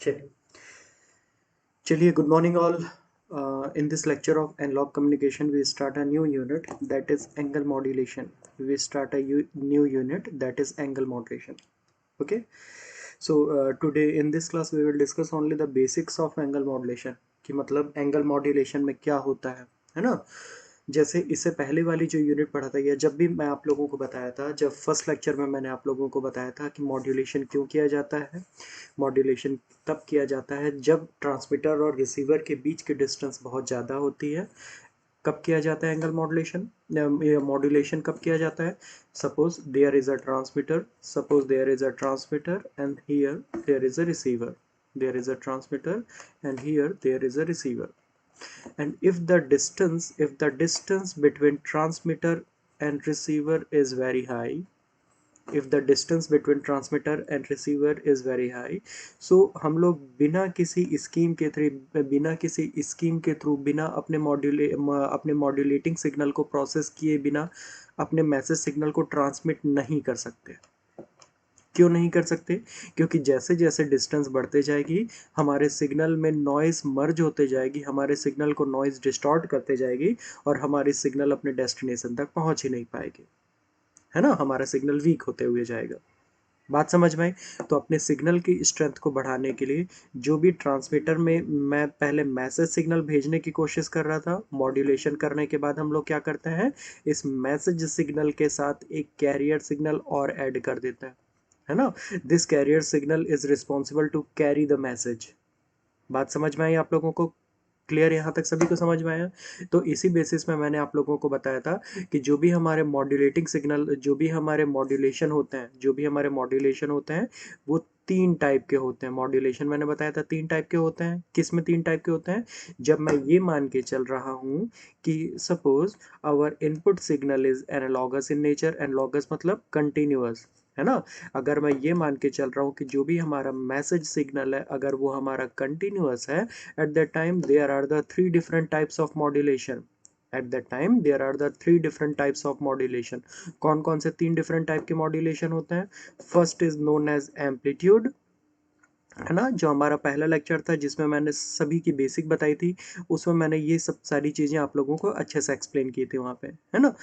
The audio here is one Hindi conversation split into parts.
चलिए चलिए Good morning all. In this lecture of analog communication we start a new unit, that is angle modulation. We start a new unit, that is angle modulation. Okay, so today in this class we will discuss only the basics of angle modulation, कि मतलब angle modulation में क्या होता है ना। जैसे इससे पहले वाली जो यूनिट पढ़ा था या जब भी मैं आप लोगों को बताया था, जब फर्स्ट लेक्चर में मैंने आप लोगों को बताया था कि मॉड्यूलेशन क्यों किया जाता है। मॉड्यूलेशन तब किया जाता है जब ट्रांसमीटर और रिसीवर के बीच की डिस्टेंस बहुत ज़्यादा होती है। कब किया जाता है एंगल मॉड्यूलेशन? मॉड्यूलेशन कब किया जाता है? Suppose there is a transmitter and here there is a receiver, there is a transmitter and here there is a receiver, and if the distance between transmitter and receiver is very high, if the distance between transmitter and receiver is very high, so हम लोग बिना किसी स्कीम के थ्रू बिना अपने मॉड्यूलेटिंग सिग्नल को प्रोसेस किए बिना अपने मैसेज सिग्नल को ट्रांसमिट नहीं कर सकते। क्यों नहीं कर सकते? क्योंकि जैसे जैसे डिस्टेंस बढ़ते जाएगी हमारे सिग्नल में नॉइज़ मर्ज होते जाएगी, हमारे सिग्नल को नॉइज़ डिस्टॉर्ट करते जाएगी और हमारी सिग्नल अपने डेस्टिनेशन तक पहुंच ही नहीं पाएगी, है ना। हमारा सिग्नल वीक होते हुए जाएगा। बात समझ में आई? तो अपने सिग्नल की स्ट्रेंथ को बढ़ाने के लिए जो भी ट्रांसमीटर में मैं पहले मैसेज सिग्नल भेजने की कोशिश कर रहा था, मॉड्यूलेशन करने के बाद हम लोग क्या करते हैं, इस मैसेज सिग्नल के साथ एक कैरियर सिग्नल और ऐड कर देते हैं, है ना। This carrier signal is responsible to carry the message. बात समझ में आई आप लोगों को? क्लियर? यहाँ तक सभी को समझ में आया? तो इसी बेसिस में मैंने आप लोगों को बताया था कि जो भी हमारे मॉड्यूलेटिंग सिग्नल, जो भी हमारे मॉड्यूलेशन होते हैं वो तीन टाइप के होते हैं। मॉड्यूलेशन मैंने बताया था तीन टाइप के होते हैं। किस में तीन टाइप के होते हैं? जब मैं ये मान के चल रहा हूँ कि suppose our input signal is analogous in nature, analogous मतलब कंटिन्यूअस, है ना। अगर मैं ये मान के चल रहा हूँ कि जो भी हमारा मैसेज सिग्नल है अगर वो हमारा कंटिन्यूअस है, at that time there are the three different types of modulation. कौन कौन से तीन डिफरेंट टाइप के मॉड्यूलेशन होते हैं? First is known as amplitude, है ना। जो हमारा पहला लेक्चर था जिसमें मैंने सभी की बेसिक बताई थी, उसमें मैंने ये सब सारी चीज़ें आप लोगों को अच्छे से एक्सप्लेन की थी वहाँ पे, है ना।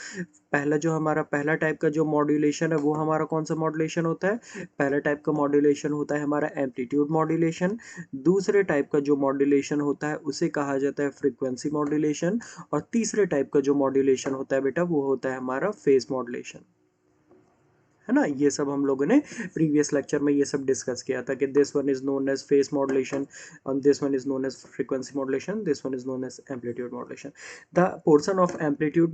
हमारा पहला टाइप का जो मॉड्यूलेशन है वो हमारा कौन सा मॉड्यूलेशन होता है? पहला टाइप का मॉड्यूलेशन होता है हमारा एम्पलीट्यूड मॉड्यूलेशन। दूसरे टाइप का जो मॉड्यूलेशन होता है उसे कहा जाता है फ्रीक्वेंसी मॉड्यूलेशन। और तीसरे टाइप का जो मॉड्यूलेशन होता है बेटा वो होता है हमारा फेज मॉड्यूलेशन, है ना। ये सब हम लोगों ने प्रीवियस लेक्चर में ये सब डिस्कस किया था कि this one is known as phase modulation और this one is known as frequency modulation, this one is known as amplitude modulation. The portion of amplitude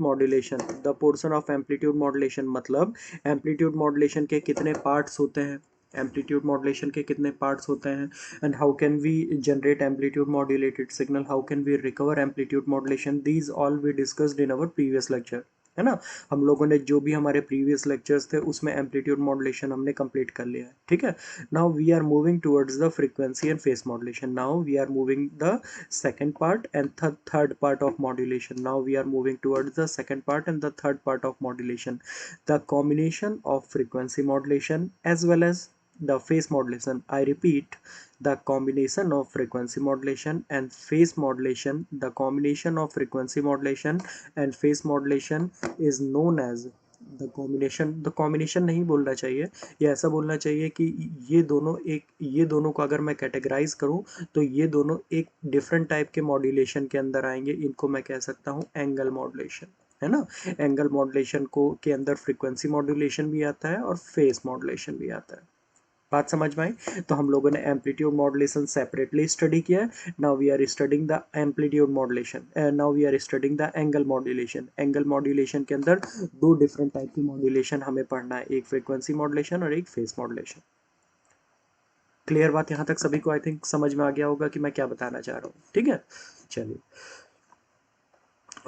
modulation मतलब एम्पलीट्यूड मॉड्यूलेशन के कितने पार्ट्स होते हैं, एम्पलीट्यूड मॉड्यूलेशन के कितने पार्ट्स होते हैं, and how can we generate amplitude modulated signal, how can we recover amplitude modulation, these all we discussed in our previous lecture, है ना। हम लोगों ने जो भी हमारे प्रीवियस लेक्चर्स थे उसमें एम्पलीट्यूड मॉड्यूलेशन हमने कंप्लीट कर लिया है, ठीक है। Now we are moving towards the frequency and phase modulation. Now we are moving the second part and third part of modulation. Now we are moving towards the second part and the third part of modulation, the combination of frequency modulation as well as the phase modulation. I repeat, the combination of frequency modulation and phase modulation, the combination of frequency modulation and phase modulation is known as the combination नहीं बोलना चाहिए, ये ऐसा बोलना चाहिए कि ये दोनों को अगर मैं कैटेगराइज करूं तो ये दोनों एक डिफरेंट टाइप के मॉड्यूलेशन के अंदर आएंगे। इनको मैं कह सकता हूं एंगल मॉड्यूलेशन, है ना। एंगल मॉड्यूलेशन को के अंदर फ्रीक्वेंसी मॉड्यूलेशन भी आता है और फेस मॉड्यूलेशन भी आता है। बात समझ में आई? तो हम लोगों ने एम्पलीट्यूड मॉड्यूलेशन सेपरेटली स्टडी किया है। Now we are studying the amplitude modulation, now we are studying the angle modulation. Angle modulation के अंदर दो डिफरेंट टाइप की मॉड्यूलेशन हमें पढ़ना है, एक फ्रीक्वेंसी मॉड्यूलेशन और एक फेस मॉड्यूलेशन। क्लियर बात यहाँ तक सभी को आई थिंक समझ में आ गया होगा कि मैं क्या बताना चाह रहा हूँ, ठीक है। चलिए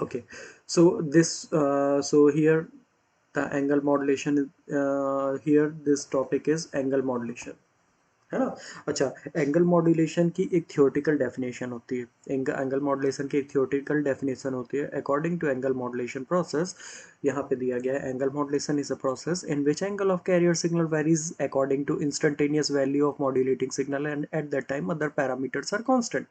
okay, so here the angle modulation, here this topic is angle modulation, है ना। अच्छा, एंगल मॉड्यूलेशन की एक थियोरेटिकल डेफिनेशन होती है, एंगल मॉड्यूलेशन की एक थियोरेटिकल डेफिनेशन होती है। According to angle modulation process, यहाँ पे दिया गया है, angle modulation is a process in which angle of carrier signal varies according to instantaneous value of modulating signal and at that time other parameters are constant.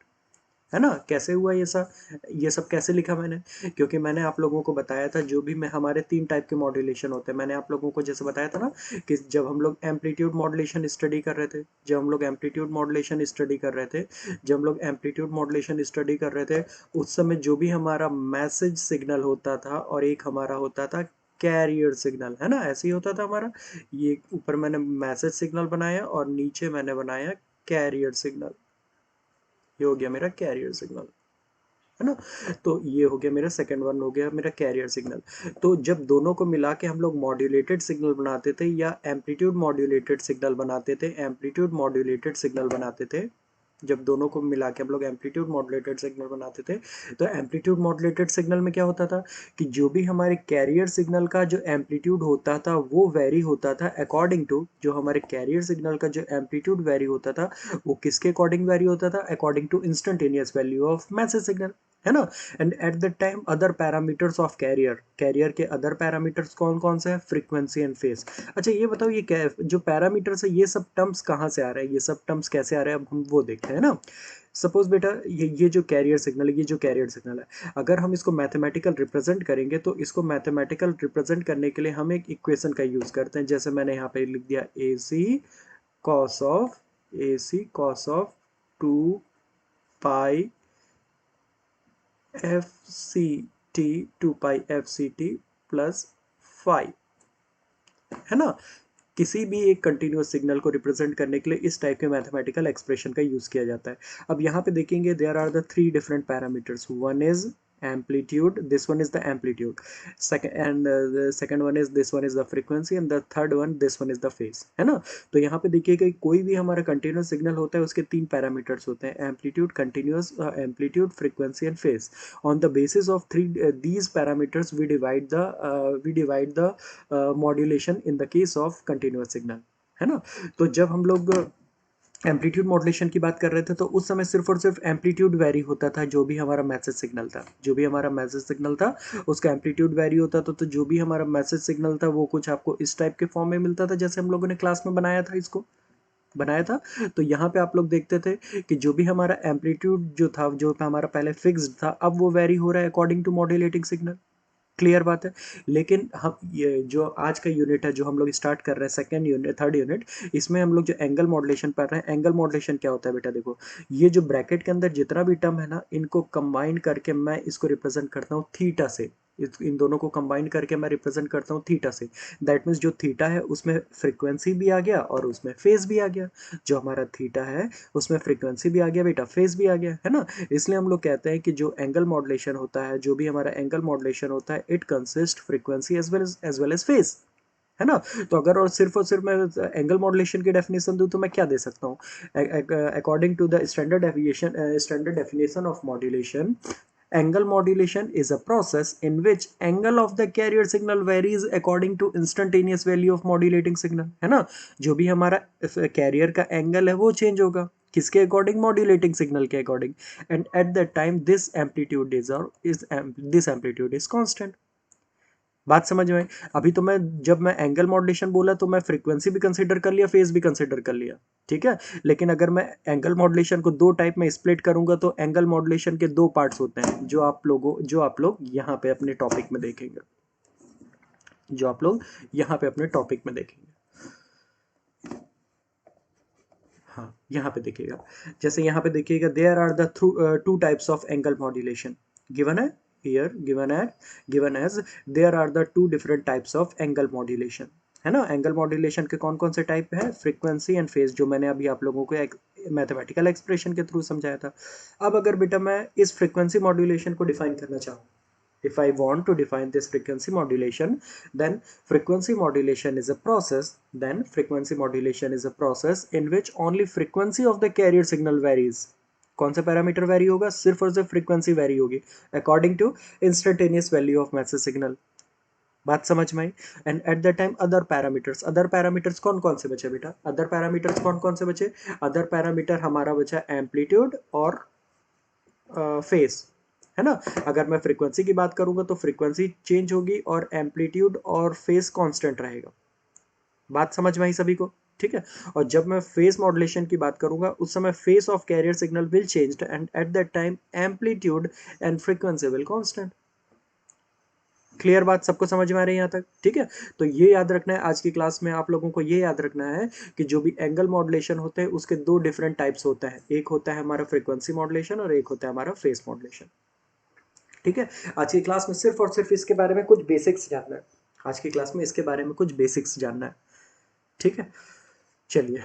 है ना। कैसे हुआ ये सब कैसे लिखा मैंने, क्योंकि मैंने आप लोगों को बताया था जो भी मैं हमारे 3 टाइप के मॉड्यूलेशन होते हैं। मैंने आप लोगों को जैसे बताया था ना कि जब हम लोग एम्पलीट्यूड मॉड्यूलेशन स्टडी कर रहे थे, जब हम लोग एम्पलीट्यूड मॉड्यूलेशन स्टडी कर रहे थे जब हम लोग एम्पलीट्यूड मॉड्यूलेशन स्टडी कर रहे थे, उस समय जो भी हमारा मैसेज सिग्नल होता था और एक हमारा होता था कैरियर सिग्नल, है ना। ऐसे ही होता था हमारा। ये ऊपर मैंने मैसेज सिग्नल बनाया और नीचे मैंने बनाया कैरियर सिग्नल। ये हो गया मेरा कैरियर सिग्नल, है ना। तो ये हो गया मेरा सेकंड वन, हो गया मेरा कैरियर सिग्नल। तो जब दोनों को मिला के हम लोग मॉड्यूलेटेड सिग्नल बनाते थे या एम्पलीट्यूड मॉड्यूलेटेड सिग्नल बनाते थे, एम्पलीट्यूड मॉड्यूलेटेड सिग्नल बनाते थे, जब दोनों को मिला के हम लोग एम्पलीट्यूड मॉड्यूलेटेड सिग्नल बनाते थे, तो एम्पलीट्यूड मॉड्यूलेटेड सिग्नल में क्या होता था कि जो भी हमारे कैरियर सिग्नल का जो एम्पलीट्यूड होता था वो वेरी होता था अकॉर्डिंग टू, जो हमारे कैरियर सिग्नल का जो एम्पलीट्यूड वेरी होता था वो किसके अकॉर्डिंग वेरी होता था, according to instantaneous value of message signal, है ना। And at the time other parameters of carrier, carrier के अदर पैरामीटर्स कौन कौन से हैं, फ्रीक्वेंसी एंड फेज। अच्छा ये बताओ, ये क्या जो पैरामीटर्स है ये सब टर्म्स कहाँ से आ रहे हैं, ये सब टर्म्स कैसे आ रहे हैं, अब हम वो देखते हैं ना। सपोज बेटा ये जो कैरियर सिग्नल है, ये जो कैरियर सिग्नल है, अगर हम इसको मैथमेटिकल रिप्रेजेंट करेंगे तो इसको मैथमेटिकल रिप्रेजेंट करने के लिए हम एक इक्वेशन का यूज करते हैं। जैसे मैंने यहाँ पे लिख दिया A C cos of 2 pi F C T, 2 pi F C T plus 5, है ना। किसी भी एक कंटिन्यूअस सिग्नल को रिप्रेजेंट करने के लिए इस टाइप के मैथमेटिकल एक्सप्रेशन का यूज किया जाता है। अब यहाँ पे देखेंगे there are the 3 different parameters, one is amplitude, this one is the amplitude, second and the second one is this one is the frequency and the third one this one is the phase, है ना। तो यहाँ पे देखिएगा कोई भी हमारा कंटिन्यूअस सिग्नल होता है उसके 3 पैरामीटर्स होते हैं, amplitude, continuous amplitude, frequency and phase. On the basis of 3 these parameters we divide the modulation in the case of continuous signal, है ना। तो जब हम लोग एम्पलीट्यूड मॉड्यूलेशन की बात कर रहे थे तो उस समय सिर्फ और सिर्फ एम्पलीट्यूड वेरी होता था, जो भी हमारा मैसेज सिग्नल था, जो भी हमारा मैसेज सिग्नल था उसका एम्पलीट्यूड वेरी होता था। तो जो भी हमारा मैसेज सिग्नल था वो कुछ आपको इस टाइप के फॉर्म में मिलता था जैसे हम लोगों ने क्लास में बनाया था, इसको बनाया था। तो यहाँ पे आप लोग देखते थे कि जो भी हमारा एम्पलीट्यूड जो था, जो हमारा पहले फिक्स्ड था, अब वो वेरी हो रहा है according to modulating signal. Clear बात है। लेकिन हम ये जो आज का यूनिट है जो हम लोग स्टार्ट कर रहे हैं, सेकंड यूनिट, थर्ड यूनिट, इसमें हम लोग जो एंगल मॉड्यूलेशन पढ़ रहे हैं, एंगल मॉड्यूलेशन क्या होता है बेटा, देखो ये जो ब्रैकेट के अंदर जितना भी टर्म है ना, इनको कंबाइन करके मैं इसको रिप्रेजेंट करता हूँ थीटा से। इन दोनों को कंबाइन करके मैं रिप्रेजेंट करता हूँ थीटा से। दैट मीन्स जो थीटा है उसमें फ्रीक्वेंसी भी आ गया और उसमें फेज भी आ गया। जो हमारा थीटा है उसमें फ्रीक्वेंसी भी आ गया बेटा, फेज भी आ गया, है ना। इसलिए हम लोग कहते हैं कि जो एंगल मॉड्यूलेशन होता है, जो भी हमारा एंगल मॉड्यूलेशन होता है, it consist frequency as well as phase, है ना। तो अगर और सिर्फ मैं एंगल मॉड्यूलेशन की डेफिनेशन दूं तो मैं क्या दे सकता हूँ, according to the standard definition of modulation, angle modulation is a process in which angle of the carrier signal varies according to instantaneous value of modulating signal, है ना। जो भी हमारा कैरियर का एंगल है वो चेंज होगा किसके अकॉर्डिंग, मॉड्यूलेटिंग सिग्नल के according. And at that time this amplitude is constant. बात समझ में आई? अभी तो जब मैं एंगल मॉड्यूलेशन बोला तो मैं फ्रीक्वेंसी भी कंसिडर कर लिया, फेज भी कंसिडर कर लिया, ठीक है। लेकिन अगर मैं एंगल मॉड्यूलेशन को 2 टाइप में स्प्लिट करूंगा तो एंगल मॉड्यूलेशन के 2 पार्ट्स होते हैं जो आप लोग यहाँ पे अपने टॉपिक में देखेंगे, जो आप लोग यहाँ पे अपने टॉपिक में देखेंगे। हाँ, यहाँ पे देखिएगा, जैसे यहाँ पे देखिएगा there are the 2 types of angle modulation given है here, given as there are the 2 different types of angle modulation, है ना। एंगल मॉड्यूलेशन के कौन कौन से टाइप है, फ्रीक्वेंसी एंड फेज, जो मैंने अभी आप लोगों को एक मैथमेटिकल एक्सप्रेशन के थ्रू समझाया था। अब अगर बेटा मैं इस फ्रीक्वेंसी मॉड्यूलेशन को डिफाइन करना चाहूँ, if I want to define this frequency modulation, then frequency modulation is a process, in which only frequency of the carrier signal varies। कौन सा पैरामीटर वेरी होगा, सिर्फ और सिर्फ फ्रीक्वेंसी वेरी होगी according to instantaneous value of message signal. बात समझ में आई। And at the time other parameters कौन कौन से बचे बेटा, अदर पैरामीटर्स कौन कौन से बचे, अदर पैरामीटर हमारा बचा एम्पलीट्यूड और फेस, है ना। अगर मैं फ्रीक्वेंसी की बात करूंगा तो फ्रीक्वेंसी चेंज होगी और एम्पलीट्यूड और फेस कांस्टेंट रहेगा। बात समझ में आई सभी को, ठीक है। और जब मैं फेस मॉड्यूलेशन की बात करूंगा उस समय face of carrier signal will change and at that time amplitude and frequency will constant. Clear बात सबको समझ में आ रही है यहाँ तक, ठीक है। तो ये याद रखना है आज की क्लास में, आप लोगों को ये याद रखना है कि जो भी एंगल मॉड्यूलेशन होते हैं उसके दो डिफरेंट टाइप्स होता है, एक होता है हमारा फ्रीक्वेंसी मॉड्यूलेशन और एक होता है हमारा फेस मॉड्यूलेशन, ठीक है। आज की क्लास में सिर्फ और सिर्फ इसके बारे में कुछ बेसिक्स जानना है, आज की क्लास में इसके बारे में कुछ बेसिक्स जानना है, ठीक है। चलिए,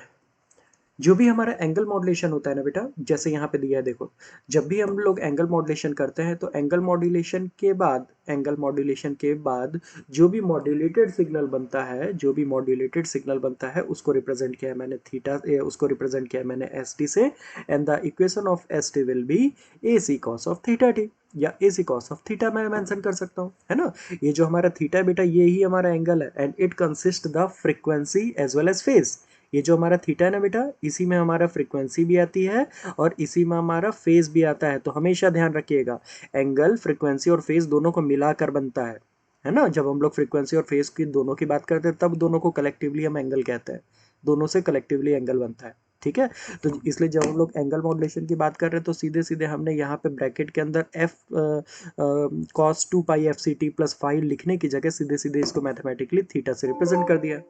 जो भी हमारा एंगल मॉड्यूलेशन होता है ना बेटा, जैसे यहाँ पे दिया है देखो, जब भी हम लोग एंगल मॉड्यूलेशन करते हैं तो एंगल मॉड्यूलेशन के बाद जो भी मॉड्यूलेटेड सिग्नल बनता है, जो भी मॉड्यूलेटेड सिग्नल बनता है उसको रिप्रेजेंट किया है मैंने थीटा, उसको रिप्रेजेंट किया है मैंने एस टी से, and the equation of S T will be A C cos of theta T, या A C cos of theta मैं मेंशन कर सकता हूँ, है ना। ये जो हमारा थीटा है बेटा, ये ही हमारा एंगल है and it consist the frequency as well as phase. ये जो हमारा थीटा है ना बेटा, इसी में हमारा फ्रीक्वेंसी भी आती है और इसी में हमारा फेज भी आता है। तो हमेशा ध्यान रखिएगा, एंगल फ्रीक्वेंसी और फेज दोनों को मिलाकर बनता है ना। जब हम लोग फ्रीक्वेंसी और फेज की दोनों की बात करते हैं तब दोनों को कलेक्टिवली हम एंगल कहते हैं, दोनों से कलेक्टिवली एंगल बनता है, ठीक है। तो इसलिए जब हम लोग एंगल मॉड्यूलेशन की बात कर रहे हैं तो सीधे सीधे हमने यहाँ पे ब्रैकेट के अंदर F cos 2 pi F C T plus 5 लिखने की जगह सीधे सीधे इसको मैथमेटिकली थीटा से रिप्रेजेंट कर दिया।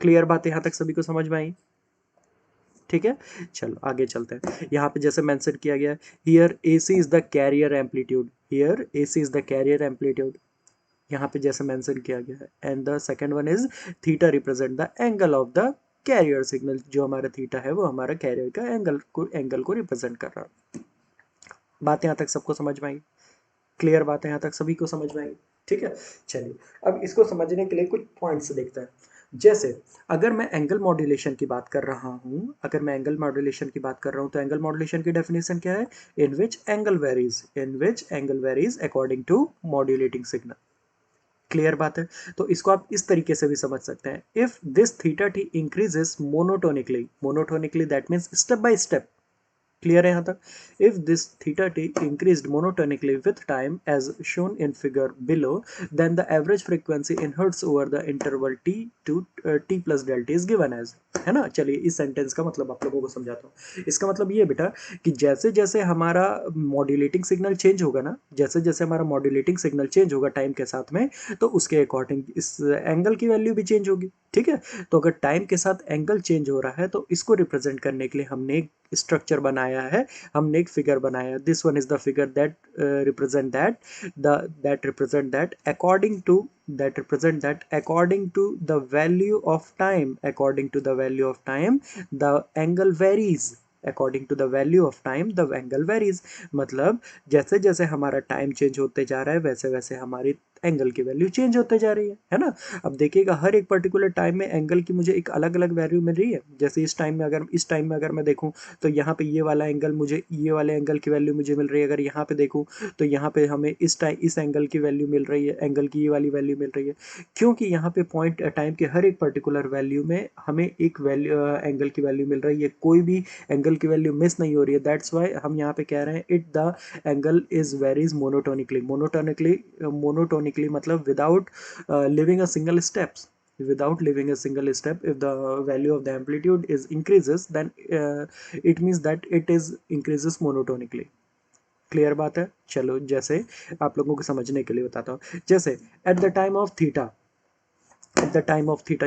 क्लियर बात यहाँ तक सभी को समझ में आई, ठीक है। चलो आगे चलते हैं। यहाँ पे जैसे मेंशन किया गया, here A C is the carrier amplitude, here A C is the carrier amplitude, यहाँ पे जैसे मेंशन किया गया है। And the second one is theta represent the angle of the carrier signal, जो हमारा थीटा है वो हमारा कैरियर का एंगल को रिप्रेजेंट कर रहा है। बात यहाँ तक सबको समझ में आई, क्लियर बात है यहाँ तक सभी को समझ में आई, ठीक है। चलिए, अब इसको समझने के लिए कुछ पॉइंट्स देखते हैं। जैसे अगर मैं एंगल मॉड्यूलेशन की बात कर रहा हूं, अगर मैं एंगल मॉड्यूलेशन की बात कर रहा हूं तो एंगल मॉड्यूलेशन की डेफिनेशन क्या है, in which angle varies according to modulating signal. Clear बात है। तो इसको आप इस तरीके से भी समझ सकते हैं, if this theta T increases monotonically that means step by step. Clear है यहाँ तक। If this theta T increased monotonically with time as shown in figure below, then the average frequency in hertz over the interval t to t plus delta is given as, है ना। चलिए इस सेंटेंस का मतलब आप लोगों को समझाता हूँ। इसका मतलब ये बेटा कि जैसे जैसे हमारा मॉड्यूलेटिंग सिग्नल चेंज होगा ना, जैसे जैसे हमारा मॉड्यूलेटिंग सिग्नल चेंज होगा टाइम के साथ में, तो उसके अकॉर्डिंग इस एंगल की वैल्यू भी चेंज होगी, ठीक है। तो अगर टाइम के साथ एंगल चेंज हो रहा है तो इसको रिप्रेजेंट करने के लिए हमने एक स्ट्रक्चर बनाया है, हमने एक फिगर बनाया। This one is the figure that represent that according to the value of time, the angle varies, according to the value of time the angle varies. मतलब जैसे जैसे हमारा टाइम चेंज होते जा रहा है वैसे वैसे हमारी एंगल की वैल्यू चेंज होते जा रही है ना। अब देखिएगा हर एक पर्टिकुलर टाइम में एंगल की मुझे एक अलग अलग वैल्यू मिल रही है। जैसे इस टाइम में अगर मैं देखूं तो यहाँ पे ये वाला एंगल, मुझे ये वाले एंगल की वैल्यू मुझे मिल रही है। अगर यहाँ पे देखूं तो यहाँ पे हमें इस एंगल की वैल्यू मिल रही है, एंगल की ये वाली वैल्यू मिल रही है, क्योंकि यहाँ पे पॉइंट टाइम के हर एक पर्टिकुलर वैल्यू में हमें एक वैल्यू एंगल की वैल्यू मिल रही है, कोई भी एंगल की वैल्यू मिस नहीं हो रही है। दैट्स वाई हम यहाँ पे कह रहे हैं it the angle is varies monotonically मतलब without leaving a single steps, if the value of the amplitude is increases, then it means that it is increases monotonically। Clear बात है। चलो जैसे आप लोगों को समझने के लिए बताता हूँ, जैसे eight the time of theta,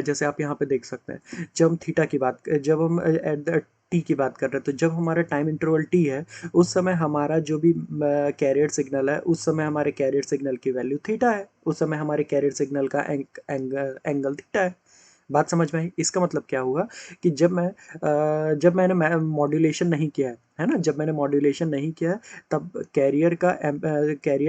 जैसे आप यहाँ पे देख सकते हैं, जब हम एट द टी की बात कर रहे हैं, तो जब हमारा टाइम इंटरवल टी है उस समय हमारा जो भी कैरियर सिग्नल है, उस समय हमारे कैरियर सिग्नल की वैल्यू थीटा है, उस समय हमारे कैरियर सिग्नल का एंगल थीटा है। बात समझ में आई। इसका मतलब क्या हुआ कि जब मैंने मॉड्यूलेशन नहीं किया है ना, जब मैंने मॉड्यूलेशन नहीं किया है तब कैरियर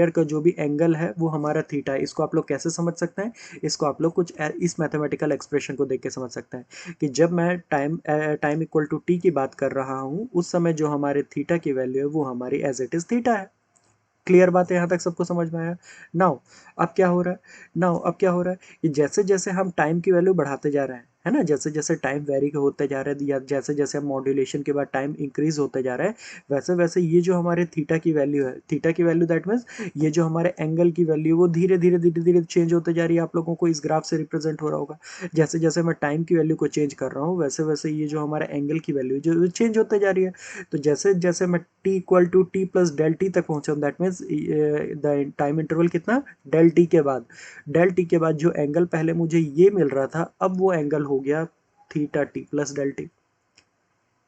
का जो भी एंगल है वो हमारा थीटा है। इसको आप लोग कैसे समझ सकते हैं, इसको आप लोग कुछ इस मैथमेटिकल एक्सप्रेशन को देख के समझ सकते हैं कि जब मैं टाइम इक्वल टू टी की बात कर रहा हूँ उस समय जो हमारे थीटा की वैल्यू है वो हमारी एज इट इज थीटा है। क्लियर बात है, यहाँ तक सबको समझ में आया? नाउ अब क्या हो रहा है, अब क्या हो रहा है कि जैसे जैसे हम टाइम की वैल्यू बढ़ाते जा रहे हैं, है ना, जैसे जैसे टाइम वेरी होते जा रहा है या जैसे जैसे हम मॉड्यूलेशन के बाद टाइम इंक्रीज होते जा रहा है, वैसे वैसे ये जो हमारे थीटा की वैल्यू है, थीटा की वैल्यू दैट मीन्स ये जो हमारे एंगल की वैल्यू वो धीरे धीरे धीरे धीरे चेंज होते जा रही है। आप लोगों को इस ग्राफ से रिप्रेजेंट हो रहा होगा, जैसे जैसे मैं टाइम की वैल्यू को चेंज कर रहा हूँ वैसे वैसे ये जो हमारा एंगल की वैल्यू जो चेंज होते जा रही है। तो जैसे जैसे मैं t equal to T plus del T तक पहुंचा हूँ, that means the time interval कितना, डेल टी के बाद, डेल टी के बाद जो एंगल पहले मुझे ये मिल रहा था अब वो एंगल हो गया theta T plus del T.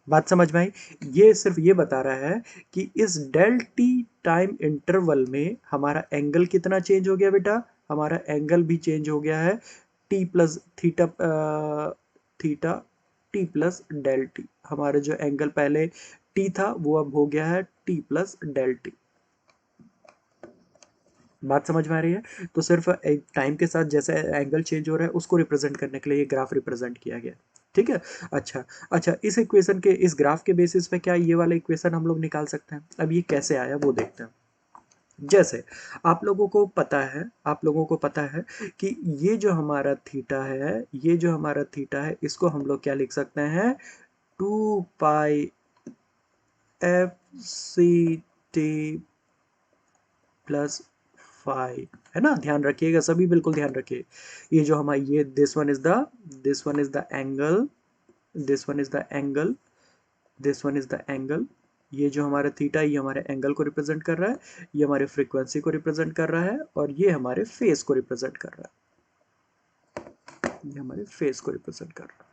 बात समझ में आई? ये सिर्फ ये बता रहा है कि इस डेल टी टाइम इंटरवल में हमारा एंगल कितना चेंज हो गया बेटा, हमारा एंगल भी चेंज हो गया है T plus theta, theta T plus del T. हमारा जो एंगल पहले टी था वो अब हो गया है टी प्लस डेल टी। बात समझ में आ रही है? तो सिर्फ एक टाइम के साथ जैसे एंगल चेंज हो रहा है उसको रिप्रेजेंट करने के लिए ये ग्राफ रिप्रेजेंट किया गया। ठीक है। अच्छा अच्छा, इस इक्वेशन के, इस ग्राफ के बेसिस पे क्या ये वाला इक्वेशन हम लोग निकाल सकते हैं? अब ये कैसे आया वो देखते हैं। जैसे आप लोगों को पता है, आप लोगों को पता है कि ये जो हमारा थीटा है, ये जो हमारा थीटा है, इसको हम लोग क्या लिख सकते हैं, 2 pi F C T plus 5, है ना। ध्यान रखिएगा सभी, बिल्कुल ध्यान रखिए। ये जो हमारा ये this one is the, this one is the angle, this one is the angle, this one is the angle. ये जो हमारा थीटा ये हमारे एंगल को रिप्रेजेंट कर रहा है, ये हमारे फ्रीक्वेंसी को रिप्रेजेंट कर रहा है, और ये हमारे फेस को रिप्रेजेंट कर रहा है, ये हमारे फेस को रिप्रेजेंट कर रहा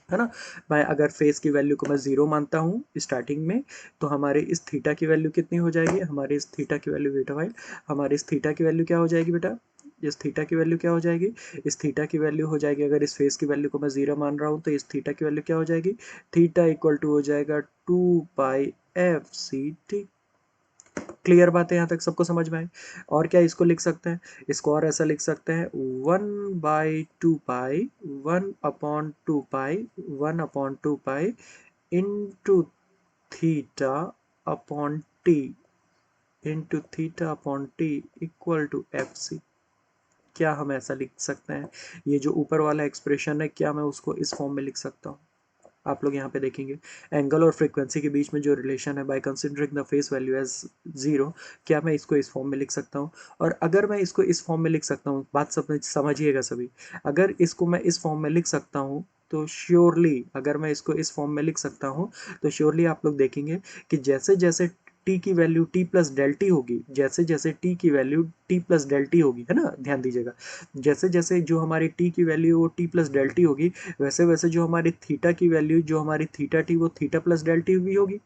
है ना। मैं अगर फेस की वैल्यू को मैं 0 मानता हूँ स्टार्टिंग में, तो हमारे इस थीटा की वैल्यू कितनी हो जाएगी, हमारे इस थीटा की वैल्यू, बेटा भाई हमारे इस थीटा की वैल्यू क्या हो जाएगी बेटा, इस थीटा की वैल्यू क्या हो जाएगी, इस थीटा की वैल्यू हो जाएगी, अगर इस फेस की वैल्यू को मैं 0 मान रहा हूँ तो इस थीटा की वैल्यू क्या हो जाएगी, थीटा इक्वल टू हो जाएगा 2 pi F C T. Clear बात है, यहाँ तक सबको समझ में आए? और क्या इसको लिख सकते हैं, इसको और ऐसा लिख सकते हैं, 1/2 pi, 1/2 pi, 1/2 pi into theta upon T, into theta upon T equal to F C. क्या हम ऐसा लिख सकते हैं, ये जो ऊपर वाला एक्सप्रेशन है क्या मैं उसको इस फॉर्म में लिख सकता हूँ? आप लोग यहाँ पे देखेंगे एंगल और फ्रीक्वेंसी के बीच में जो रिलेशन है, by considering the phase value as 0, क्या मैं इसको इस फॉर्म में लिख सकता हूँ? और अगर मैं इसको इस फॉर्म में लिख सकता हूँ, बात सब समझिएगा सभी, अगर इसको मैं इस फॉर्म में लिख सकता हूँ तो श्योरली, अगर मैं इसको इस फॉर्म में लिख सकता हूँ तो श्योरली आप लोग देखेंगे कि जैसे जैसे टी की value T plus del T होगी, जैसे जैसे टी की value T plus del T होगी, है ना, ध्यान दीजिएगा, जैसे जैसे जो हमारी टी की वैल्यू वो टी प्लस डेल टी होगी, वैसे वैसे जो हमारी थीटा की वैल्यू, जो हमारी थीटा टी वो थीटा प्लस डेल टी भी होगी।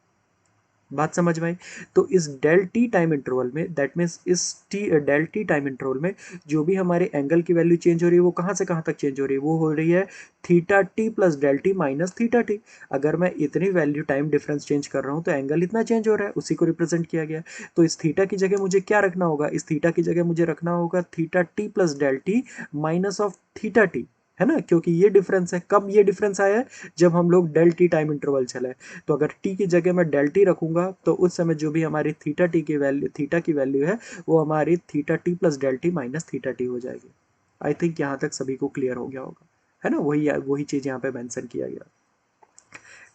बात समझ में आई? तो इस डेल टी टाइम इंटरवल में, दैट मीन्स इस T del T time interval में जो भी हमारे एंगल की वैल्यू चेंज हो रही है वो कहाँ से कहाँ तक चेंज हो रही है, वो हो रही है theta T plus del T minus theta T. अगर मैं इतनी वैल्यू टाइम डिफरेंस चेंज कर रहा हूँ तो एंगल इतना चेंज हो रहा है, उसी को रिप्रेजेंट किया गया। तो इस थीटा की जगह मुझे क्या रखना होगा, इस थीटा की जगह मुझे रखना होगा theta T plus del T minus of theta T, है ना, क्योंकि ये डिफरेंस है। कब ये डिफरेंस आया है, जब हम लोग डेल टी टाइम इंटरवल चले। तो अगर टी की जगह मैं डेल टी रखूंगा तो उस समय जो भी हमारी थीटा टी की वैल्यू, थीटा की वैल्यू है वो हमारी theta T plus del T minus theta T हो जाएगी। आई थिंक यहाँ तक सभी को क्लियर हो गया होगा, है ना, वही वही चीज़ यहाँ पे मेंशन किया गया।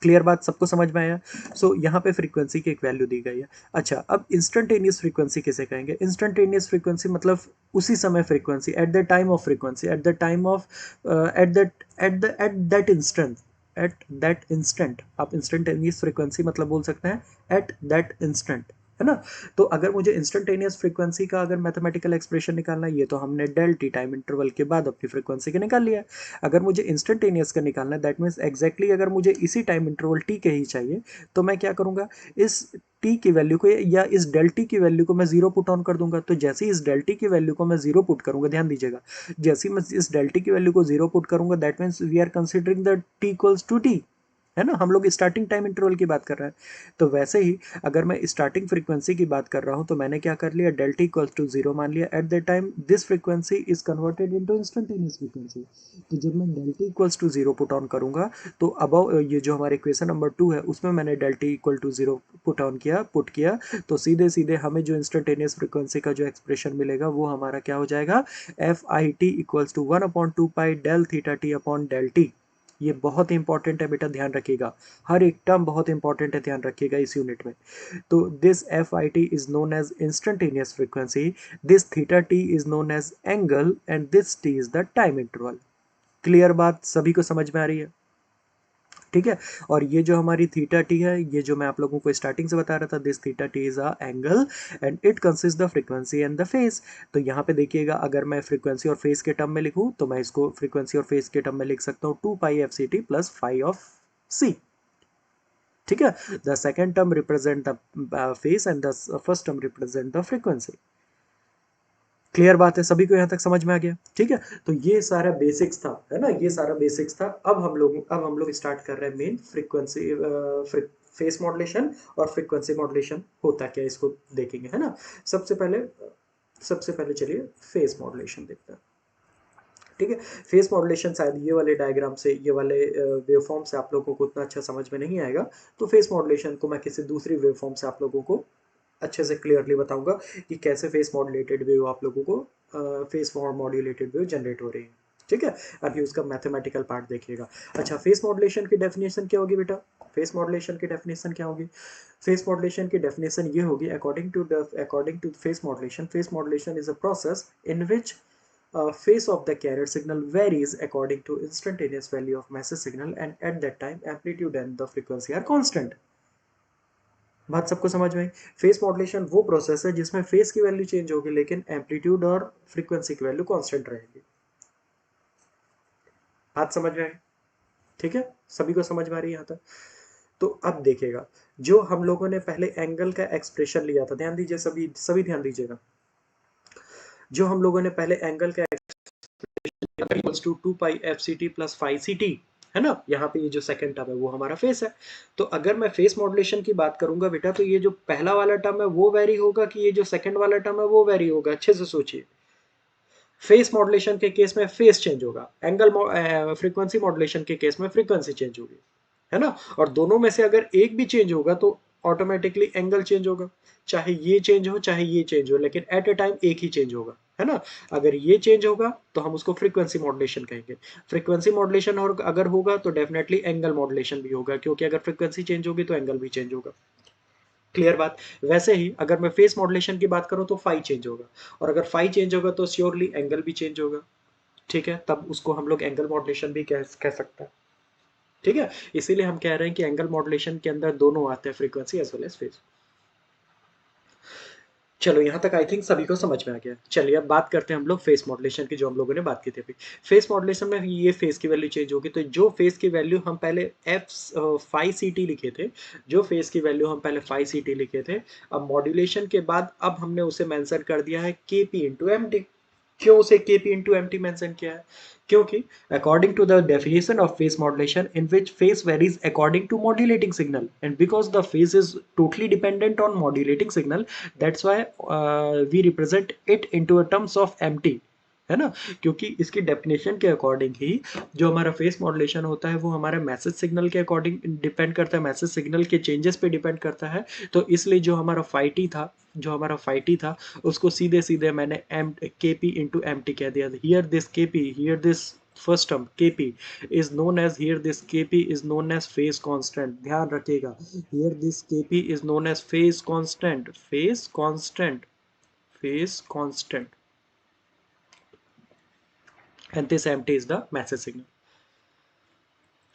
क्लियर बात सबको समझ में आया? सो यहाँ पे फ्रीक्वेंसी की एक वैल्यू दी गई है। अच्छा, अब इंस्टेंटेनियस फ्रीक्वेंसी किसे कहेंगे? इंस्टेंटेनियस फ्रीक्वेंसी मतलब उसी समय frequency, eight the time of frequency, eight the time of, at that instant, at that instant. आप इंस्टेंटेनियस फ्रीक्वेंसी मतलब बोल सकते हैं एट दैट इंस्टेंट, है ना। तो अगर मुझे इंस्टेंटेनियस फ्रीक्वेंसी का अगर मैथमेटिकल एक्सप्रेशन निकालना है, ये तो हमने डेल टी टाइम इंटरवल के बाद अपनी फ्रीक्वेंसी का निकाल लिया है। अगर मुझे इंस्टेंटेनियस का निकालना है, दैट मीन्स एग्जैक्टली अगर मुझे इसी टाइम इंटरवल टी के ही चाहिए, तो मैं क्या करूंगा, इस टी की वैल्यू को या इस डेल टी की वैल्यू को मैं 0 पुट ऑन कर दूंगा। तो जैसे ही इस डेल टी की वैल्यू को मैं 0 पुट करूंगा, ध्यान दीजिएगा, जैसे ही मैं इस डेल टी की वैल्यू को 0 पुट करूंगा, that means we are considering the T equals to T, है ना, हम लोग स्टार्टिंग टाइम इंटरवल की बात कर रहे हैं। तो वैसे ही अगर मैं स्टार्टिंग फ्रीक्वेंसी की बात कर रहा हूं तो मैंने क्या कर लिया, डेल्टा इक्वल्स टू 0 मान लिया। At that time this frequency is converted into instantaneous frequency. तो जब मैं delta equals to 0 put on करूंगा तो अब ये जो हमारे इक्वेशन नंबर 2 है उसमें मैंने डेल्टा इक्वल टू 0 पुट किया, तो सीधे सीधे हमें जो इंस्टेंटेनियस फ्रीक्वेंसी का जो एक्सप्रेशन मिलेगा वो हमारा क्या हो जाएगा, F I T equals to 1/2 pi del theta T upon del T. ये बहुत इंपॉर्टेंट है बेटा, ध्यान रखिएगा, हर एक टर्म बहुत इंपॉर्टेंट है, ध्यान रखिएगा इस यूनिट में। तो this F I T is known as instantaneous frequency, this theta T is known as angle and this T is the time interval. Clear बात, सभी को समझ में आ रही है? ठीक है। और ये जो हमारी थीटा टी है, ये जो मैं आप लोगों को स्टार्टिंग से बता रहा था, this theta T is a angle and it consist the frequency and the phase. तो यहाँ पे देखिएगा, अगर मैं फ्रीक्वेंसी और फेज के टर्म में लिखूं तो मैं इसको फ्रीक्वेंसी और फेज के टर्म में लिख सकता हूँ 2 pi f c t plus phi of c। ठीक है। The second term represent the phase and the first term represent the frequency. Clear बात है, सभी को यहाँ तक समझ में आ गया? ठीक है। तो ये सारा बेसिक्स था, है ना, ये सारा बेसिक्स था। अब हम लोग स्टार्ट कर रहे हैं मेन फ्रीक्वेंसी, फेस मॉड्यूलेशन और फ्रीक्वेंसी मॉड्यूलेशन होता क्या, इसको देखेंगे, है ना। सबसे पहले सबसे पहले चलिए फेस मॉड्यूलेशन देखते हैं। ठीक है। फेस मॉड्यूलेशन शायद ये वाले डायग्राम से, ये वाले वेवफॉर्म से आप लोगों को उतना अच्छा समझ में नहीं आएगा, तो फेस मॉड्यूलेशन को मैं किसी दूसरी वेवफॉर्म से आप लोगों को अच्छे से क्लियरली बताऊंगा कि कैसे फेस मॉड्यूलेटेड वेव आप लोगों को फेस मॉड्यूलेटेड वेव जनरेट हो रही है। ठीक है। अभी उसका मैथमेटिकल पार्ट देखिएगा। अच्छा, फेस मॉड्यूलेशन की डेफिनेशन क्या होगी बेटा? फेस मॉड्यूलेशन की डेफिनेशन क्या होगी? फेस मॉड्यूलेशन की डेफिनेशन ये होगी, according to phase modulation is a process in which phase of the carrier signal varies according to instantaneous value of message signal and at that time amplitude and the frequency are constant। बात सबको समझ में आई? फेस मॉड्यूलेशन वो प्रोसेस है जिसमें फेस की वैल्यू चेंज होगी लेकिन एम्पलीट्यूड और फ्रीक्वेंसी की वैल्यू कांस्टेंट रहेगी। बात समझ में आई? ठीक है, सभी को समझ में आ रही है यहाँ तक? तो अब देखिएगा, जो हम लोगों ने पहले एंगल का एक्सप्रेशन लिया था, ध्यान दीजिए, सभी सभी ध्यान दीजिएगा। जो हम लोगों ने पहले एंगल का equals to 2 pi f c t plus phi C T, है ना, यहाँ पे ये जो सेकंड टर्म है वो हमारा फेस है। तो अगर मैं फेस मॉड्यूलेशन की बात करूंगा बेटा, तो ये जो पहला वाला टर्म है वो वेरी होगा कि ये जो सेकंड वाला टर्म है वो वेरी होगा? अच्छे से सोचिए। फेस मॉड्यूलेशन के केस में फेस चेंज होगा, एंगल फ्रीक्वेंसी मॉड्यूलेशन के केस में फ्रीक्वेंसी चेंज होगी, है ना। और दोनों में से अगर एक भी चेंज होगा तो ऑटोमेटिकली एंगल चेंज होगा, चाहे ये चेंज हो चाहे ये चेंज हो, लेकिन एट ए टाइम एक ही चेंज होगा, है ना। अगर ये चेंज होगा तो हम उसको फ्रीक्वेंसी मॉड्यूलेशन कहेंगे। फ्रीक्वेंसी मॉड्यूलेशन और अगर होगा तो डेफिनेटली एंगल मॉड्यूलेशन भी होगा, क्योंकि अगर फ्रीक्वेंसी चेंज होगी तो एंगल भी चेंज होगा। क्लियर बात? वैसे ही अगर मैं फेस मॉड्यूलेशन की बात करूं तो फाई चेंज होगा, और अगर फाई चेंज होगा तो श्योरली एंगल भी चेंज होगा। ठीक है, तब उसको हम लोग एंगल मॉड्यूलेशन भी कह सकते हैं। ठीक है, इसीलिए हम कह रहे हैं कि एंगल मॉड्यूलेशन के अंदर दोनों आते हैं, frequency as well as phase. चलो यहाँ तक आई थिंक सभी को समझ में आ गया। चलिए अब बात करते हैं हम लोग फेस मॉड्यूलेशन की, जो हम लोगों ने बात की थी अभी। फेस मॉड्यूलेशन में ये फेस की वैल्यू चेंज होगी, तो जो फेस की वैल्यू हम पहले एफ फाई सी टी लिखे थे, जो फेस की वैल्यू हम पहले फाई सी टी लिखे थे, अब मॉड्यूलेशन के बाद अब हमने उसे मेंशन कर दिया है के पी इंटू एम टी। क्यों उसे Kp into mt मेंशन किया है? क्योंकि according to the definition of phase modulation in which phase varies according to modulating signal and because the phase is totally dependent on modulating signal, that's why we represent it into a terms of mt, है ना। क्योंकि इसकी डेफिनेशन के अकॉर्डिंग ही जो हमारा फेस मॉड्यूलेशन होता है वो हमारे मैसेज सिग्नल के अकॉर्डिंग डिपेंड करता है, मैसेज सिग्नल के चेंजेस पे डिपेंड करता है। तो इसलिए जो हमारा फाइटी था उसको सीधे सीधे मैंने एम के पी इंटू एम टी कह दिया। हियर दिस के P, here this first term kp is known as, here this kp is known as phase constant। ध्यान रखिएगा, here this kp is known as phase constant, phase constant and this mt is the message signal।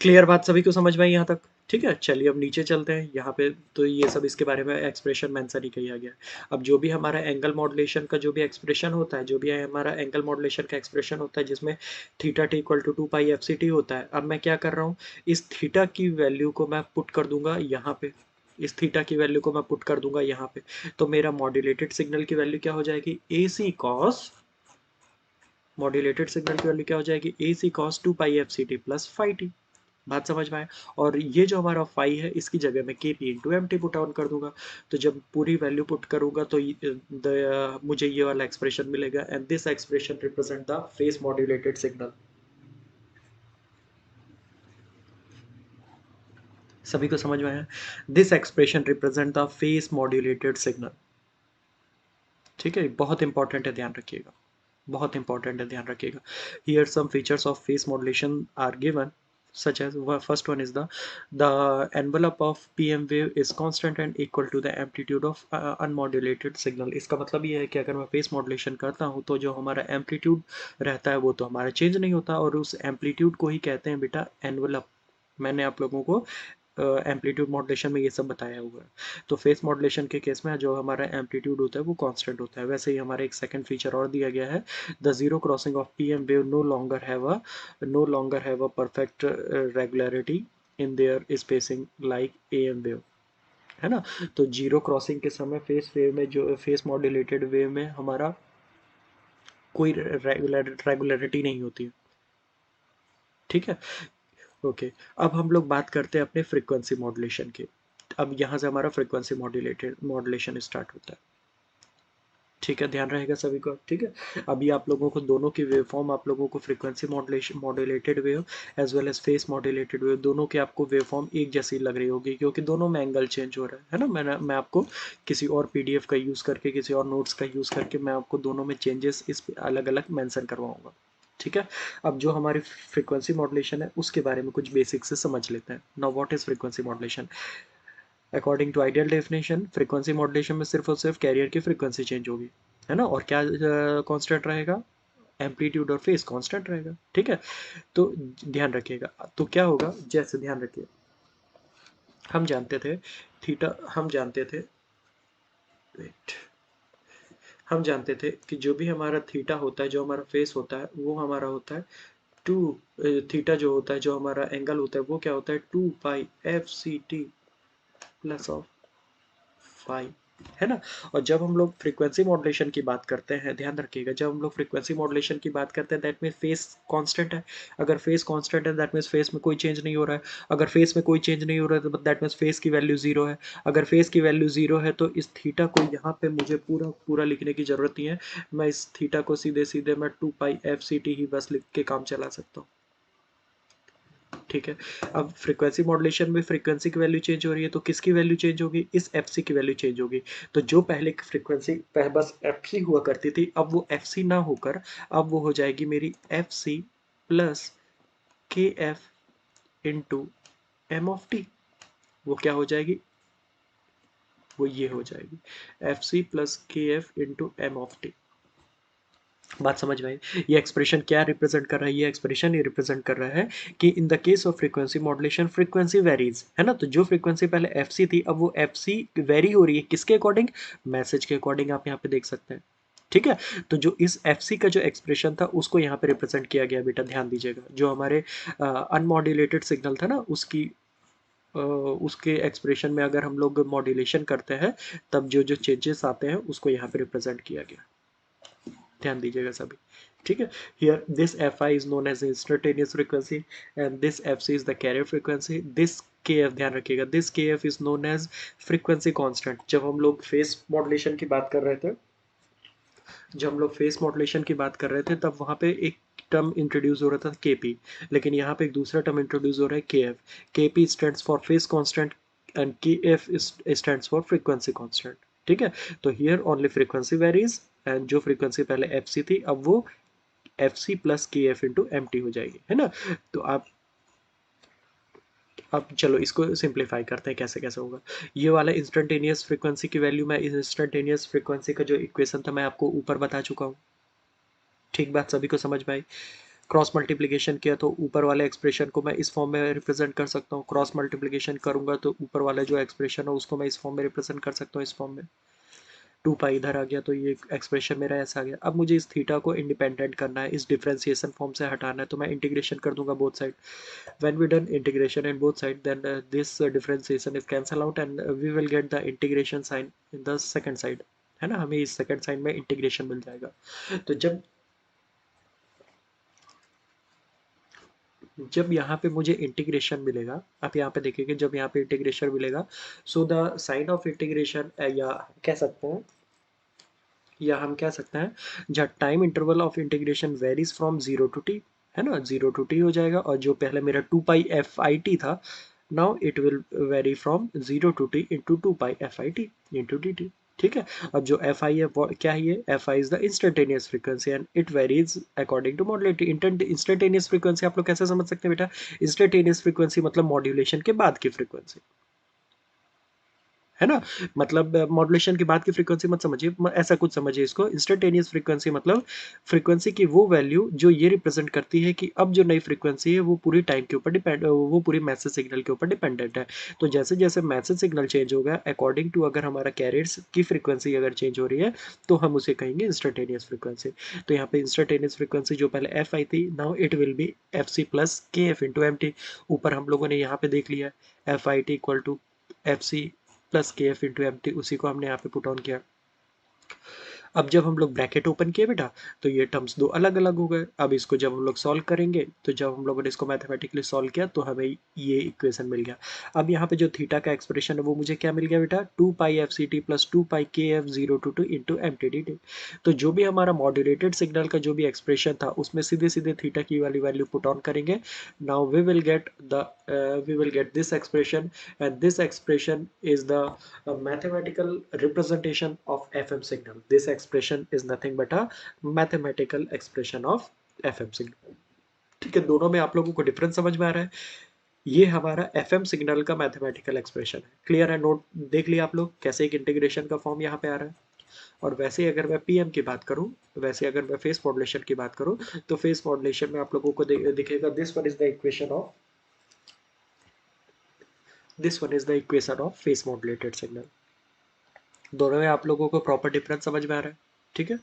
Clear बात सभी को समझ में आई यहाँ तक? ठीक है, चलिए अब नीचे चलते हैं। यहाँ पे तो ये सब इसके बारे में एक्सप्रेशन मेंशन ही किया गया है। अब जो भी हमारा एंगल मॉड्यूलेशन का जो भी एक्सप्रेशन होता है, जो भी हमारा एंगल मॉड्यूलेशन का एक्सप्रेशन होता है जिसमें theta T equal to 2 pi f c t होता है, अब मैं क्या कर रहा हूँ, इस थीटा की वैल्यू को मैं पुट कर दूंगा यहाँ पे, इस थीटा की वैल्यू को मैं पुट कर दूंगा यहाँ पे। तो मेरा मॉड्यूलेटेड सिग्नल की वैल्यू क्या हो जाएगी, A C cos, modulated signal की वैल्यू क्या हो जाएगी, A C cos 2 pi f c t plus phi T. बात समझ में आए। और ये जो हमारा फाई है इसकी जगह मैं K P into M T put on कर दूंगा। तो जब पूरी वैल्यू पुट करूंगा तो मुझे ये वाला एक्सप्रेशन मिलेगा, and this expression represent the face modulated signal. सभी को समझ में आया? This expression represent the face modulated signal. ठीक है, बहुत इंपॉर्टेंट है, ध्यान रखिएगा, बहुत इंपॉर्टेंट है, ध्यान रखिएगा। Here some features of phase modulation are given, such as first one is the envelope of PM wave is constant and equal to the amplitude of unmodulated signal। इसका मतलब ये है कि अगर मैं फेस मॉड्यूलेशन करता हूँ तो जो हमारा एम्पलीट्यूड रहता है वो तो हमारा चेंज नहीं होता, और उस एम्पलीट्यूड को ही कहते हैं बेटा एनवलप। मैंने आप लोगों को एम्पलीट्यूड मॉड्यूलेशन में ये सब बताया हुआ है। तो फेस मॉड्यूलेशन के केस में जो हमारा एम्पलीट्यूड होता है वो कांस्टेंट होता है। वैसे ही हमारा एक सेकंड फीचर और दिया गया है, the zero crossing of PM wave no longer have a perfect regularity in their spacing like AM wave, है ना। तो जीरो क्रॉसिंग के समय फेस वेव में, जो फेस मॉड्यूलेटेड वेव में हमारा कोई रेगुलरिटी नहीं होती है। ठीक है, ओके। अब हम लोग बात करते हैं अपने फ्रीक्वेंसी मॉड्यूलेशन की। अब यहाँ से हमारा फ्रीक्वेंसी मॉड्यूलेशन स्टार्ट होता है। ठीक है, ध्यान रहेगा सभी को, ठीक है। अभी आप लोगों को दोनों की वेव फॉर्म, आप लोगों को frequency modulated wave as well as phase modulated wave, दोनों की आपको वेव फॉर्म एक जैसी लग रही होगी, क्योंकि दोनों में एंगल चेंज हो रहा है ना। मैं आपको किसी और पीडीएफ का यूज़ करके, किसी और नोट्स का यूज़ करके मैं आपको दोनों में चेंजेस इस अलग अलग मैंसन करवाऊंगा। ठीक है, अब जो हमारी फ्रीक्वेंसी मॉड्यूलेशन है उसके बारे में कुछ बेसिक से समझ लेते हैं। Now what is frequency modulation? According to ideal definition, frequency modulation में सिर्फ और सिर्फ कैरियर की फ्रीक्वेंसी चेंज होगी, है ना, और क्या कांस्टेंट रहेगा? एम्पलीट्यूड और फेस कांस्टेंट रहेगा। ठीक है, तो ध्यान रखिएगा। तो क्या होगा, जैसे ध्यान रखिए, हम जानते थे थीटा, हम जानते थे, वेट, हम जानते थे कि जो भी हमारा थीटा होता है, जो हमारा फेस होता है, वो हमारा होता है टू, थीटा जो होता है, जो हमारा एंगल होता है वो क्या होता है, 2 पाई FCT प्लस ऑफ फाइव, है ना। और जब हम लोग फ्रीक्वेंसी मॉड्यूलेशन की बात करते हैं, ध्यान रखिएगा, जब हम लोग फ्रीक्वेंसी मॉड्यूलेशन की बात करते हैं दैट मीन्स फेस कांस्टेंट है। अगर फेस कांस्टेंट है दैट मीन्स फेस में कोई चेंज नहीं हो रहा है। अगर फेस में कोई चेंज नहीं हो रहा है तो दैट मीन्स फेस की वैल्यू जीरो है। अगर फेस की वैल्यू जीरो है तो इस थीटा को यहाँ पे मुझे पूरा पूरा लिखने की जरूरत नहीं है। मैं इस थीटा को सीधे सीधे मैं 2 पाई FCT ही बस लिख के काम चला सकता हूँ। ठीक है, अब फ्रीक्वेंसी मॉड्यूलेशन में फ्रीक्वेंसी की वैल्यू चेंज हो रही है तो किसकी वैल्यू चेंज होगी, इस एफसी की वैल्यू चेंज होगी। तो जो पहले फ्रीक्वेंसी बस एफसी हुआ करती थी, अब वो एफसी ना होकर अब वो हो जाएगी मेरी FC plus K F into M(t)। वो क्या हो जाएगी, वो ये हो जाएगी FC plus K F into M(t)। बात समझ में आई? ये एक्सप्रेशन क्या रिप्रेजेंट कर रहा है, ये एक्सप्रेशन ये रिप्रेजेंट कर रहा है कि in the case of frequency modulation frequency varies, है ना। तो जो फ्रीक्वेंसी पहले एफसी थी अब वो एफसी वेरी हो रही है, किसके अकॉर्डिंग, मैसेज के अकॉर्डिंग, आप यहाँ पे देख सकते हैं। ठीक है, तो जो इस एफसी का जो एक्सप्रेशन था उसको यहाँ पे रिप्रेजेंट किया गया, बेटा ध्यान दीजिएगा। जो हमारे अनमॉड्यूलेटेड सिग्नल था ना उसकी उसके एक्सप्रेशन में अगर हम लोग मॉड्यूलेशन करते हैं तब जो जो चेंजेस आते हैं उसको यहाँ पे रिप्रेजेंट किया गया। ध्यान दीजिएगा सभी, ठीक है। Here this Fi is known as instantaneous frequency and this Fc is the carrier frequency. This Kf, ध्यान रखिएगा, this Kf is known as frequency constant. जब हम लोग फेस मॉड्यूलेशन की बात कर रहे थे, जब हम लोग फेस मॉड्यूलेशन की बात कर रहे थे तब वहाँ पे एक टर्म इंट्रोड्यूस हो रहा था Kp, लेकिन यहाँ पे एक दूसरा टर्म इंट्रोड्यूस हो रहा है Kf। Kp stands for face constant and Kf stands for frequency constant. ठीक है, तो here only frequency varies, and जो फ्रीक्वेंसी पहले Fc थी अब वो Fc plus K F into M T हो जाएगी, है ना। तो आप अब चलो इसको सिंप्लीफाई करते हैं कैसे कैसे होगा। ये वाला इंस्टेंटेनियस फ्रीक्वेंसी की वैल्यू, मैं इंस्टेंटेनियस फ्रीक्वेंसी का जो इक्वेशन था मैं आपको ऊपर बता चुका हूँ। ठीक, बात सभी को समझ में आई? क्रॉस मल्टीप्लिकेशन किया तो ऊपर वाले एक्सप्रेशन को मैं इस फॉर्म में रिप्रेजेंट कर सकता हूँ। क्रॉस मल्टीप्लिकेशन करूंगा तो ऊपर वाला जो एक्सप्रेशन है उसको मैं इस फॉर्म में रिप्रेजेंट कर सकता हूँ, इस फॉर्म में। 2 पाई इधर आ गया तो ये एक्सप्रेशन मेरा ऐसा आ गया। अब मुझे इस थीटा को इंडिपेंडेंट करना है, इस डिफरेंशिएशन फॉर्म से हटाना है, तो मैं इंटीग्रेशन कर दूंगा both side. When we done integration in both side, then this differentiation is cancel out and we will get the integration sign in the second side, है ना। हमें इस सेकंड साइड में इंटीग्रेशन मिल जाएगा। तो जब जब यहाँ पे मुझे इंटीग्रेशन मिलेगा, आप यहाँ पे देखिएगा जब यहाँ पे इंटीग्रेशन मिलेगा, so the sign of integration, या कह सकते हैं, या हम कह सकते हैं जहाँ time interval of integration varies from 0 to t, है ना, 0 to t हो जाएगा, और जो पहले मेरा 2 पाई FIT था, now it will very from 0 to t into 2 pi FIT into dt। ठीक है, अब जो एफ आई है वो क्या है, ये F I is the instantaneous frequency and it varies according to modulating. Instantaneous frequency आप लोग कैसे समझ सकते हैं बेटा, इंस्टेंटेनियस फ्रीक्वेंसी मतलब मॉड्यूलेशन के बाद की फ्रीक्वेंसी, है ना, मतलब मॉड्यूलेशन के बाद की फ्रीक्वेंसी मत समझिए, ऐसा कुछ समझिए इसको, इंस्टेंटेनियस फ्रीक्वेंसी मतलब फ्रीक्वेंसी की वो वैल्यू जो ये रिप्रेजेंट करती है कि अब जो नई फ्रीक्वेंसी है वो पूरी टाइम के ऊपर डिपेंड, वो पूरी मैसेज सिग्नल के ऊपर डिपेंडेंट है। तो जैसे जैसे मैसेज सिग्नल चेंज होगा अकॉर्डिंग टू, अगर हमारा कैरियर्स की फ्रीक्वेंसी अगर चेंज हो रही है तो हम उसे कहेंगे इंस्टेंटेनियस फ्रीक्वेंसी। तो यहाँ पे इंस्टेंटेनियस फ्रीक्वेंसी जो पहले एफ आई थी, now it will be F C plus K F into M T. ऊपर हम लोगों ने यहाँ पे देख लिया F I T equal to F C plus K F into M T, उसी को हमने यहाँ पे पुट ऑन किया। अब जब हम लोग ब्रैकेट ओपन किए बेटा, तो ये टर्म्स दो अलग अलग हो गए। अब इसको जब हम लोग सॉल्व करेंगे, तो जब हम लोगों ने इसको मैथमेटिकली सॉल्व किया तो हमें ये इक्वेशन मिल गया। अब यहाँ पे जो थीटा का एक्सप्रेशन है वो मुझे क्या मिल गया बेटा, 2 पाई FCT plus 2 pi KF 0 to 2 into MTDT। तो जो भी हमारा मॉड्यूलेटेड सिग्नल का जो भी एक्सप्रेशन था उसमें सीधे सीधे थीटा की वाली वैल्यू पुट ऑन करेंगे। Now we will get this expression, and this expression is the mathematical representation of FM signal. This expression is nothing but a mathematical expression of FM signal. ठीक है, दोनों में आप लोगों को डिफरेंस समझ में आ रहा है। ये हमारा FM सिग्नल का मैथमेटिकल एक्सप्रेशन है। क्लियर है, नोट देख लिया आप लोग कैसे एक इंटीग्रेशन का फॉर्म यहाँ पे आ रहा है। और वैसे अगर मैं PM की बात करूं, वैसे अगर मैं फेस मॉड्यूलेशन की बात करूं, तो फेस मॉड्यूलेशन में आप लोगों को दिखेगा this one is the equation of face modulated signal. दोनों में आप लोगों को प्रॉपर डिफरेंस समझ में आ रहा है। ठीक है,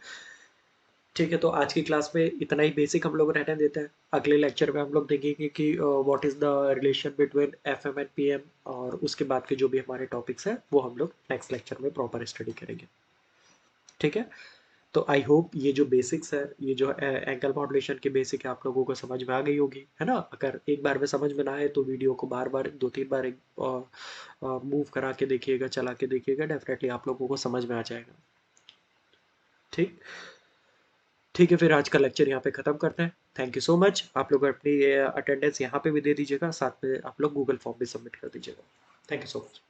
ठीक है, तो आज की क्लास में इतना ही बेसिक हम लोग रहने देते हैं। अगले लेक्चर में हम लोग देखेंगे कि what is the relation between FM and PM, और उसके बाद के जो भी हमारे टॉपिक्स हैं वो हम लोग नेक्स्ट लेक्चर में प्रॉपर स्टडी करेंगे। ठीक है, तो आई होप ये जो बेसिक्स है, ये जो एंगल मॉड्यूलेशन की बेसिक है, आप लोगों को समझ में आ गई होगी, है ना। अगर एक बार में समझ में ना आए तो वीडियो को बार बार 2-3 बार एक मूव करा के देखिएगा, चला के देखिएगा, डेफिनेटली आप लोगों को समझ में आ जाएगा। ठीक, ठीक है, फिर आज का लेक्चर यहाँ पे ख़त्म करते हैं। Thank you so much. आप लोग अपनी अटेंडेंस यहाँ पे भी दे दीजिएगा, साथ में आप लोग गूगल फॉर्म भी सबमिट कर दीजिएगा। Thank you so much.